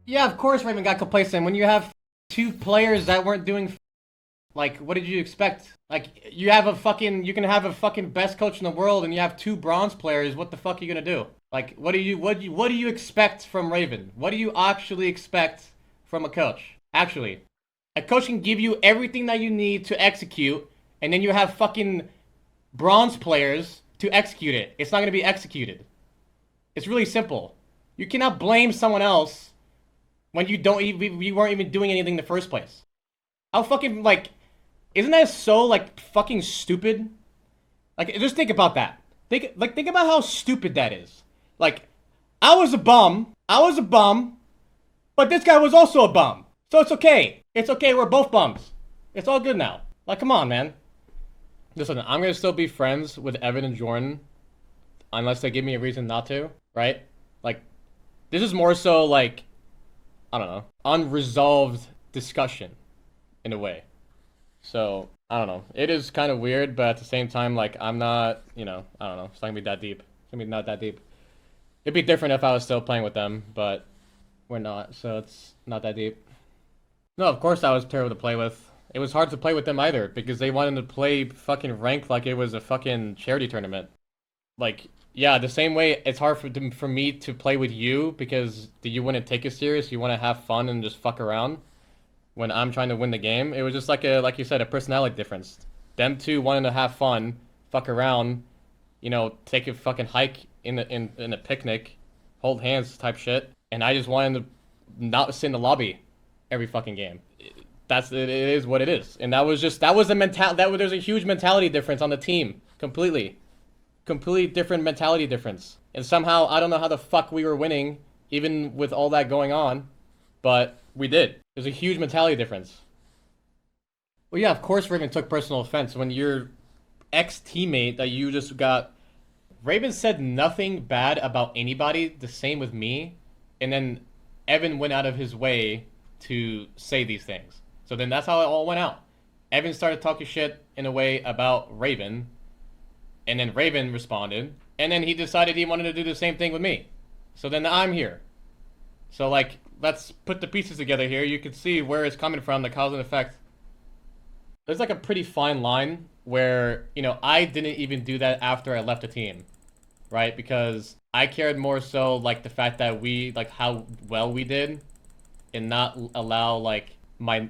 Yeah, of course Raven got complacent. When you have two players that weren't doing, like, what did you expect? Like, you can have a fucking best coach in the world and you have two bronze players. What the fuck are you gonna do? Like, what do you expect from Raven? What do you actually expect from a coach? Actually, a coach can give you everything that you need to execute, and then you have fucking bronze players to execute it. It's not gonna be executed. It's really simple. You cannot blame someone else when you weren't even doing anything in the first place. How fucking, like, isn't that so, like, fucking stupid? Like, just think about that. Think about how stupid that is. Like, I was a bum, but this guy was also a bum. So it's okay. It's okay, we're both bums. It's all good now. Like, come on, man. Listen, I'm gonna still be friends with Evan and Jordan unless they give me a reason not to, right? Like, this is more so, like, I don't know, unresolved discussion in a way. So, I don't know. It is kind of weird, but at the same time, like, I'm not, I don't know. It's not gonna be that deep. It's gonna be not that deep. It'd be different if I was still playing with them, but we're not, so it's not that deep. No, of course I was terrible to play with. It was hard to play with them either, because they wanted to play fucking rank like it was a fucking charity tournament. Like, yeah, the same way it's hard for me to play with you, because you wouldn't take it serious, you want to have fun and just fuck around when I'm trying to win the game. It was just like you said, a personality difference. Them two wanting to have fun, fuck around, take a fucking hike in a picnic, hold hands type shit, and I just wanted to not sit in the lobby every fucking game. It is what it is, and there's a huge mentality difference on the team, completely different mentality difference, and somehow I don't know how the fuck we were winning, even with all that going on, but we did. There's a huge mentality difference. Well, yeah, of course Raven took personal offense when your ex-teammate that you just got. Raven said nothing bad about anybody, the same with me, and then Evan went out of his way to say these things. So then that's how it all went out. Evan started talking shit in a way about Raven, and then Raven responded, and then he decided he wanted to do the same thing with me. So then I'm here. So, like, let's put the pieces together here. You can see where it's coming from, the cause and effect. There's like a pretty fine line where, I didn't even do that after I left the team, right? Because I cared more so, like, the fact that how well we did, and not allow, like, my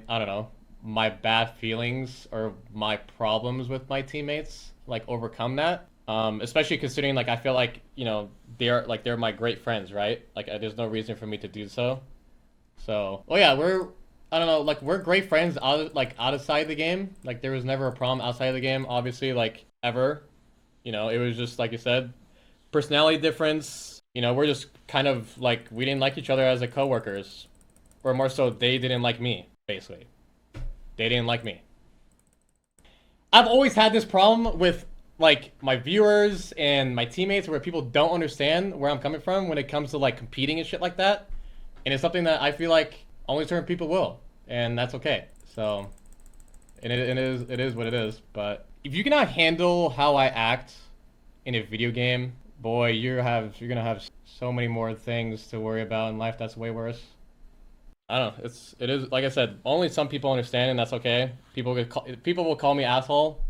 bad feelings or my problems with my teammates, like, overcome that. Especially considering, like, I feel like, they're my great friends, right? Like, there's no reason for me to do so. So, well, yeah, we're great friends outside the game. Like, there was never a problem outside of the game, obviously, like, ever. It was just, like you said, personality difference. We're just kind of, like, we didn't like each other as a coworkers. Or more so, they didn't like me, basically. They didn't like me. I've always had this problem with, like, my viewers and my teammates where people don't understand where I'm coming from when it comes to, like, competing and shit like that. And it's something that I feel like only certain people will. And that's okay. So, and it is what it is. But if you cannot handle how I act in a video game, boy, you're gonna have so many more things to worry about in life that's way worse. I don't know. It is like I said. Only some people understand, and that's okay. People will call me asshole.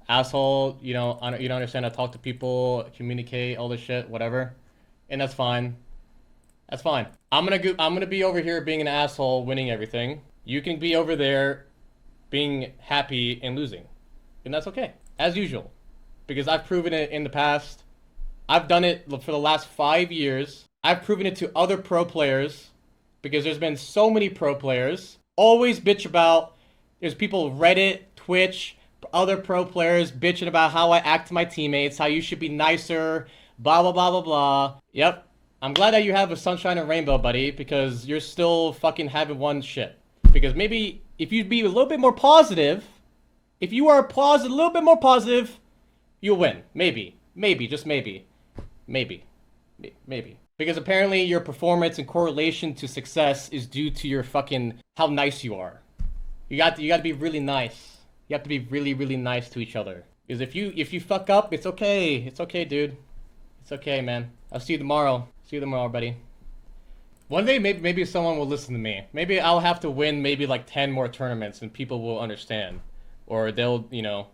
Asshole. You don't understand how to talk to people, communicate, all this shit, whatever, and that's fine. That's fine. I'm gonna be over here being an asshole, winning everything. You can be over there, being happy and losing, and that's okay, as usual, because I've proven it in the past. I've done it for the last 5 years. I've proven it to other pro players. Because there's been so many pro players. Always bitch about. There's people Reddit, Twitch, other pro players bitching about how I act to my teammates, how you should be nicer, blah, blah, blah, blah, blah. Yep. I'm glad that you have a sunshine and rainbow, buddy, because you're still fucking having one shit. Because maybe if you'd be a little bit more positive, if you are a little bit more positive, you'll win. Maybe. Maybe. Just maybe. Maybe. Maybe. Because apparently your performance and correlation to success is due to your fucking how nice you are. You got to be really nice. You have to be really, really nice to each other. Because if you fuck up, it's okay. It's okay, dude. It's okay, man. I'll see you tomorrow. See you tomorrow, buddy. One day, maybe someone will listen to me. Maybe I'll have to win maybe like 10 more tournaments and people will understand. Or they'll, you know,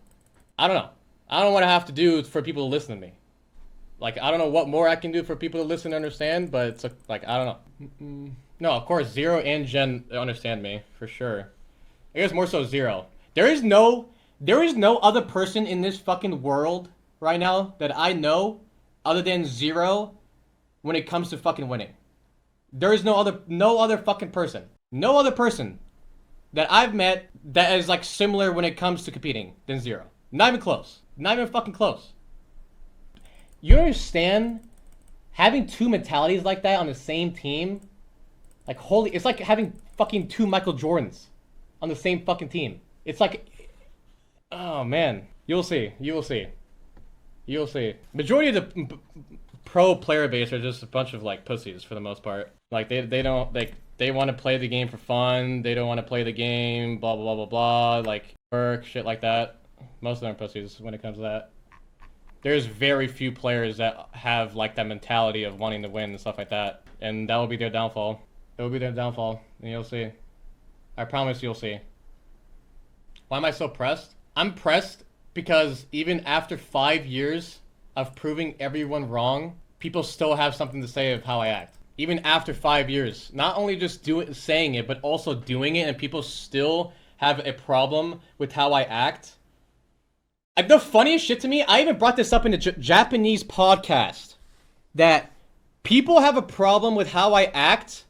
I don't know. I don't know what I have to do for people to listen to me. Like, I don't know what more I can do for people to listen and understand, but it's like, I don't know. No, of course, Zero and Jen understand me, for sure. I guess more so Zero. There is no other person in this fucking world right now that I know other than Zero when it comes to fucking winning. There is no other fucking person. No other person that I've met that is like similar when it comes to competing than Zero. Not even close. Not even fucking close. You understand having two mentalities like that on the same team? Like holy, it's like having fucking two Michael Jordans on the same fucking team. It's like, oh man, you'll see. You will see. You'll see. Majority of the pro player base are just a bunch of like pussies for the most part. Like they don't like they want to play the game for fun. They don't want to play the game. Blah blah blah blah blah. Like work shit like that. Most of them are pussies when it comes to that. There's very few players that have like that mentality of wanting to win and stuff like that, and that will be their downfall. It will be their downfall, and you'll see. I promise you'll see. Why am I so pressed? I'm pressed because even after 5 years of proving everyone wrong, people still have something to say of how I act. Even after 5 years, not only just saying it, but also doing it, and people still have a problem with how I act. The funniest shit to me, I even brought this up in a Japanese podcast, that people have a problem with how I act,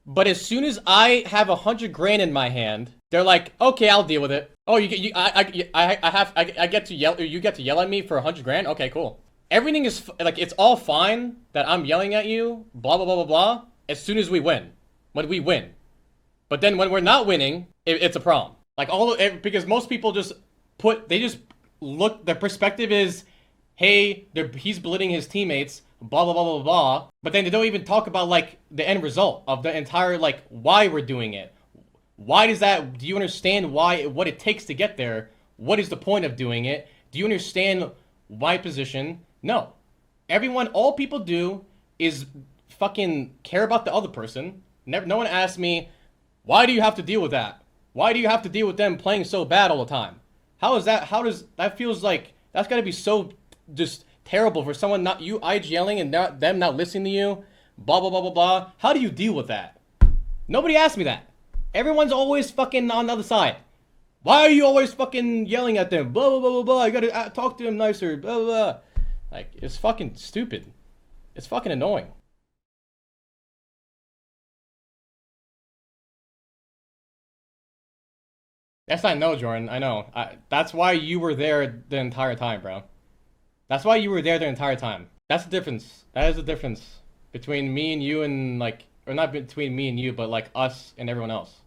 but as soon as I have 100 grand in my hand, they're like, okay, I'll deal with it. Oh, I get to yell, you get to yell at me for 100 grand? Okay, cool. Everything is, like, it's all fine that I'm yelling at you, blah, blah, blah, blah, blah, as soon as we win. When we win. But then when we're not winning, it's a problem. Like, because most people just look, the perspective is, hey, he's belittling his teammates, blah, blah, blah, blah, blah. But then they don't even talk about, like, the end result of the entire, like, why we're doing it. Why does that, do you understand what it takes to get there? What is the point of doing it? Do you understand my position? No. All people do is fucking care about the other person. No one asks me, why do you have to deal with that? Why do you have to deal with them playing so bad all the time? That feels like, that's gotta be so just terrible for someone yelling and them not listening to you, blah, blah, blah, blah, blah. How do you deal with that? Nobody asked me that. Everyone's always fucking on the other side. Why are you always fucking yelling at them? Blah, blah, blah, blah, blah. I gotta talk to them nicer, blah, blah, blah. Like, it's fucking stupid. It's fucking annoying. Yes, I know, Jordan. I know. That's why you were there the entire time, bro. That's why you were there the entire time. That's the difference. That is the difference between me and you and, like, or not between me and you, but, like, us and everyone else.